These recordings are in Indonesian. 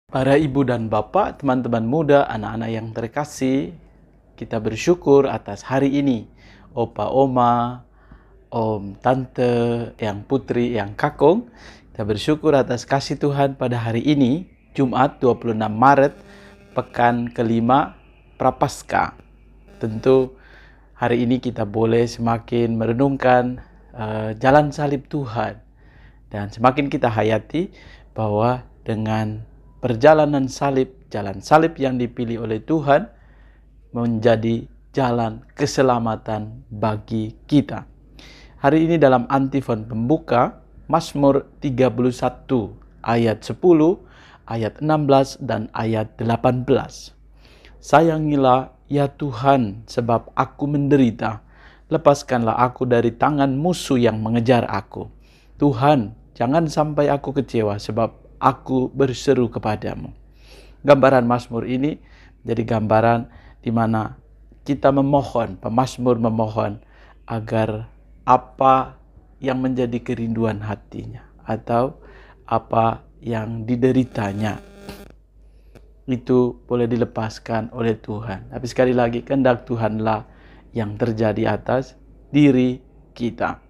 Para ibu dan bapak, teman-teman muda, anak-anak yang terkasih, kita bersyukur atas hari ini. Opa, oma, om, tante, yang putri, yang kakung, kita bersyukur atas kasih Tuhan pada hari ini, Jumat 26 Maret, pekan kelima Prapaskah. Tentu hari ini kita boleh semakin merenungkan jalan salib Tuhan. Dan semakin kita hayati bahwa dengan perjalanan salib, jalan salib yang dipilih oleh Tuhan menjadi jalan keselamatan bagi kita. Hari ini dalam antifon pembuka, Mazmur 31 ayat 10, ayat 16 dan ayat 18. Sayangilah ya Tuhan sebab aku menderita, lepaskanlah aku dari tangan musuh yang mengejar aku. Tuhan, jangan sampai aku kecewa sebab aku berseru kepadamu. Gambaran Mazmur ini jadi gambaran di mana kita memohon, pemazmur memohon agar apa yang menjadi kerinduan hatinya atau apa yang dideritanya itu boleh dilepaskan oleh Tuhan. Tapi sekali lagi, kehendak Tuhanlah yang terjadi atas diri kita.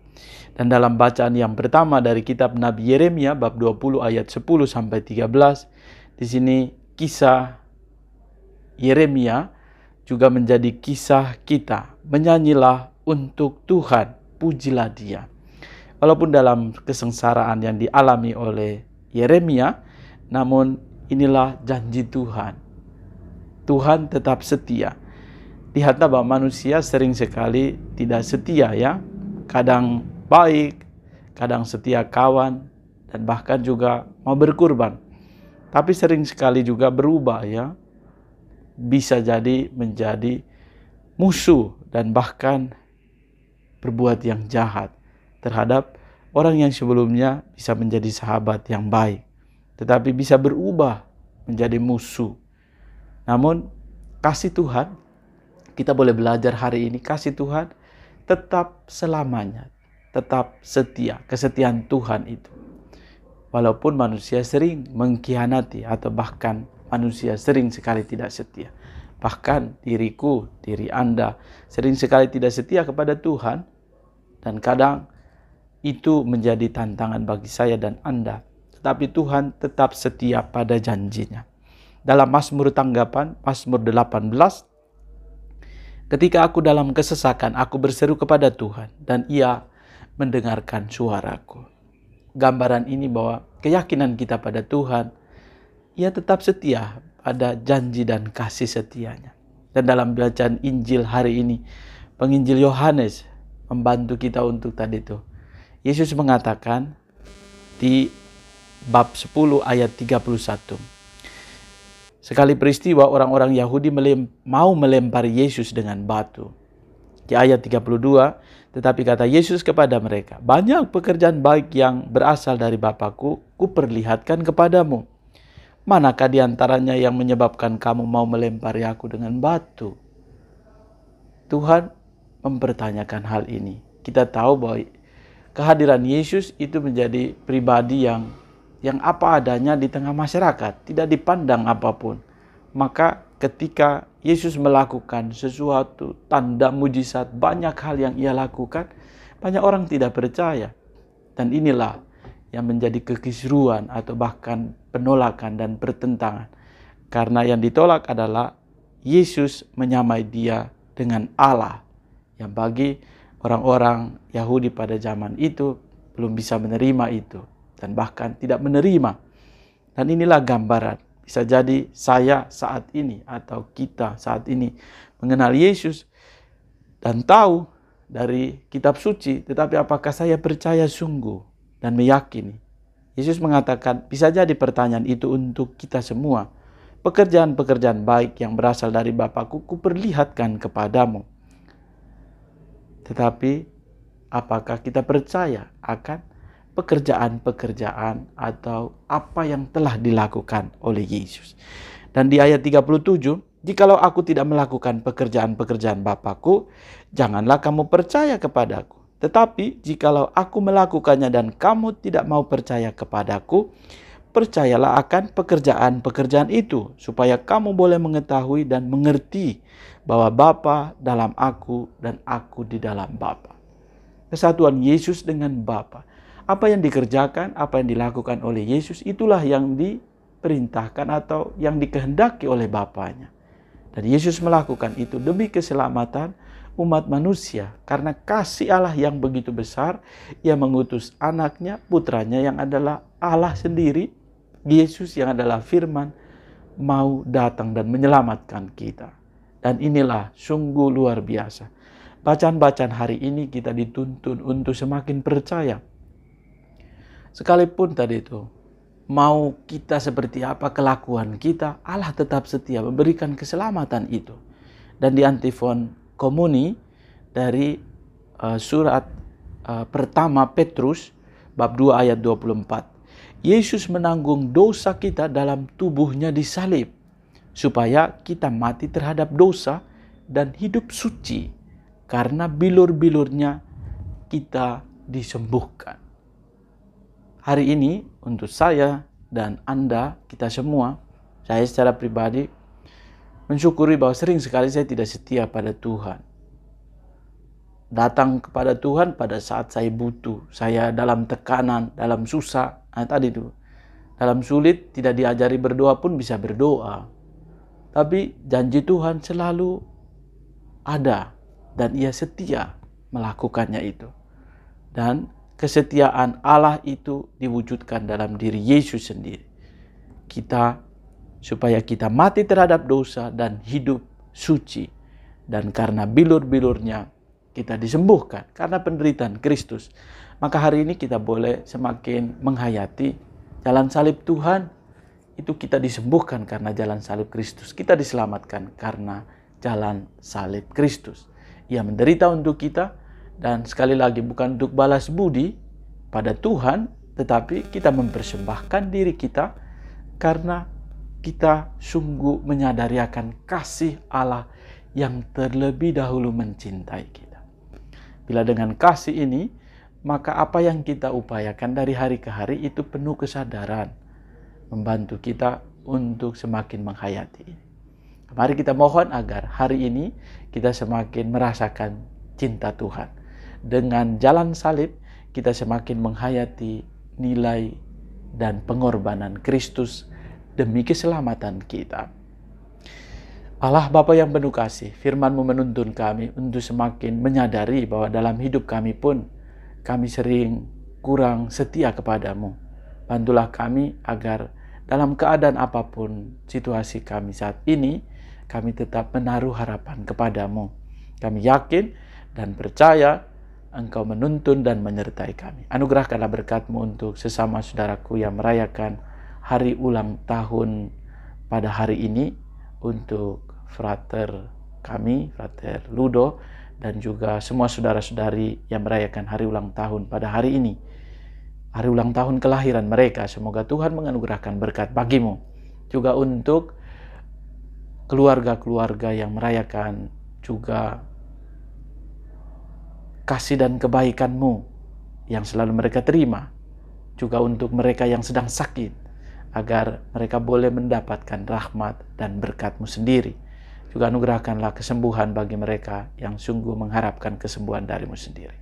Dan dalam bacaan yang pertama dari kitab Nabi Yeremia bab 20 ayat 10 sampai 13, di sini kisah Yeremia juga menjadi kisah kita. Menyanyilah untuk Tuhan, pujilah Dia. Walaupun dalam kesengsaraan yang dialami oleh Yeremia, namun inilah janji Tuhan. Tuhan tetap setia. Lihatlah bahwa manusia sering sekali tidak setia ya. Kadang baik, kadang setia kawan, dan bahkan juga mau berkurban. Tapi sering sekali juga berubah ya. Bisa jadi menjadi musuh dan bahkan berbuat yang jahat terhadap orang yang sebelumnya bisa menjadi sahabat yang baik. Tetapi bisa berubah menjadi musuh. Namun kasih Tuhan, kita boleh belajar hari ini, kasih Tuhan tetap selamanya, tetap setia, kesetiaan Tuhan itu. Walaupun manusia sering mengkhianati atau bahkan manusia sering sekali tidak setia. Bahkan diriku, diri Anda sering sekali tidak setia kepada Tuhan, dan kadang itu menjadi tantangan bagi saya dan Anda. Tetapi Tuhan tetap setia pada janjinya. Dalam Mazmur tanggapan, Mazmur 18, ketika aku dalam kesesakan, aku berseru kepada Tuhan dan Ia mendengarkan suaraku. Gambaran ini bahwa keyakinan kita pada Tuhan, Ia tetap setia pada janji dan kasih setianya. Dan dalam bacaan Injil hari ini, penginjil Yohanes membantu kita untuk tadi itu. Yesus mengatakan di bab 10 ayat 31. Sekali peristiwa orang-orang Yahudi mau melempari Yesus dengan batu. Di ayat 32, tetapi kata Yesus kepada mereka, banyak pekerjaan baik yang berasal dari Bapakku, kuperlihatkan kepadamu. Manakah di antaranya yang menyebabkan kamu mau melempari aku dengan batu? Tuhan mempertanyakan hal ini. Kita tahu bahwa kehadiran Yesus itu menjadi pribadi yang apa adanya di tengah masyarakat, tidak dipandang apapun. Maka ketika Yesus melakukan sesuatu, tanda mujizat, banyak hal yang Ia lakukan, banyak orang tidak percaya. Dan inilah yang menjadi kekisruan atau bahkan penolakan dan pertentangan. Karena yang ditolak adalah Yesus menyamai Dia dengan Allah, yang bagi orang-orang Yahudi pada zaman itu belum bisa menerima itu. Dan bahkan tidak menerima. Dan inilah gambaran. Bisa jadi saya saat ini atau kita saat ini mengenal Yesus dan tahu dari kitab suci, tetapi apakah saya percaya sungguh dan meyakini? Yesus mengatakan, bisa jadi pertanyaan itu untuk kita semua. Pekerjaan-pekerjaan baik yang berasal dari Bapakku, kuperlihatkan kepadamu. Tetapi apakah kita percaya akan pekerjaan-pekerjaan atau apa yang telah dilakukan oleh Yesus? Dan di ayat 37, jikalau aku tidak melakukan pekerjaan-pekerjaan Bapakku, janganlah kamu percaya kepadaku. Tetapi jikalau aku melakukannya dan kamu tidak mau percaya kepadaku, percayalah akan pekerjaan-pekerjaan itu, supaya kamu boleh mengetahui dan mengerti bahwa Bapa dalam aku dan aku di dalam Bapa. Kesatuan Yesus dengan Bapa. Apa yang dikerjakan, apa yang dilakukan oleh Yesus, itulah yang diperintahkan atau yang dikehendaki oleh Bapanya. Dan Yesus melakukan itu demi keselamatan umat manusia. Karena kasih Allah yang begitu besar, Ia mengutus anaknya, putranya yang adalah Allah sendiri, Yesus yang adalah firman, mau datang dan menyelamatkan kita. Dan inilah sungguh luar biasa. Bacaan-bacaan hari ini kita dituntun untuk semakin percaya. Sekalipun tadi itu, mau kita seperti apa kelakuan kita, Allah tetap setia memberikan keselamatan itu. Dan di antifon komuni dari surat pertama Petrus bab 2 ayat 24. Yesus menanggung dosa kita dalam tubuhnya disalib, supaya kita mati terhadap dosa dan hidup suci, karena bilur-bilurnya kita disembuhkan. Hari ini untuk saya dan Anda, kita semua, saya secara pribadi mensyukuri bahwa sering sekali saya tidak setia pada Tuhan. Datang kepada Tuhan pada saat saya butuh, saya dalam tekanan, dalam susah. Tadi itu, dalam sulit tidak diajari berdoa pun bisa berdoa. Tapi janji Tuhan selalu ada dan Ia setia melakukannya itu. Dan kesetiaan Allah itu diwujudkan dalam diri Yesus sendiri. Supaya kita mati terhadap dosa dan hidup suci. Dan karena bilur-bilurnya kita disembuhkan karena penderitaan Kristus. Maka hari ini kita boleh semakin menghayati jalan salib Tuhan. Itu kita disembuhkan karena jalan salib Kristus. Kita diselamatkan karena jalan salib Kristus. Ia menderita untuk kita. Dan sekali lagi bukan untuk balas budi pada Tuhan. Tetapi kita mempersembahkan diri kita karena kita sungguh menyadari akan kasih Allah yang terlebih dahulu mencintai kita. Bila dengan kasih ini, maka apa yang kita upayakan dari hari ke hari itu penuh kesadaran, membantu kita untuk semakin menghayati ini. Mari kita mohon agar hari ini kita semakin merasakan cinta Tuhan. Dengan jalan salib, kita semakin menghayati nilai dan pengorbanan Kristus demi keselamatan kita. Allah Bapa yang penuh kasih, firman-Mu menuntun kami untuk semakin menyadari bahwa dalam hidup kami pun kami sering kurang setia kepadamu. Bantulah kami agar dalam keadaan apapun situasi kami saat ini, kami tetap menaruh harapan kepadamu. Kami yakin dan percaya Engkau menuntun dan menyertai kami. Anugerahkanlah berkat-Mu untuk sesama saudaraku yang merayakan hari ulang tahun pada hari ini, untuk frater kami, frater Ludo, dan juga semua saudara-saudari yang merayakan hari ulang tahun pada hari ini. Hari ulang tahun kelahiran mereka, semoga Tuhan menganugerahkan berkat bagimu. Juga untuk keluarga-keluarga yang merayakan juga kasih dan kebaikan-Mu yang selalu mereka terima. Juga untuk mereka yang sedang sakit, agar mereka boleh mendapatkan rahmat dan berkat-Mu sendiri. Juga anugerahkanlah kesembuhan bagi mereka yang sungguh mengharapkan kesembuhan dari-Mu sendiri.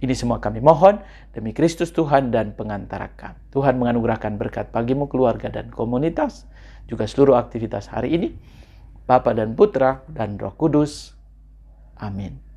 Ini semua kami mohon demi Kristus Tuhan dan pengantara kami. Tuhan menganugerahkan berkat bagimu, keluarga dan komunitas, juga seluruh aktivitas hari ini, Bapa dan Putra dan Roh Kudus. Amin.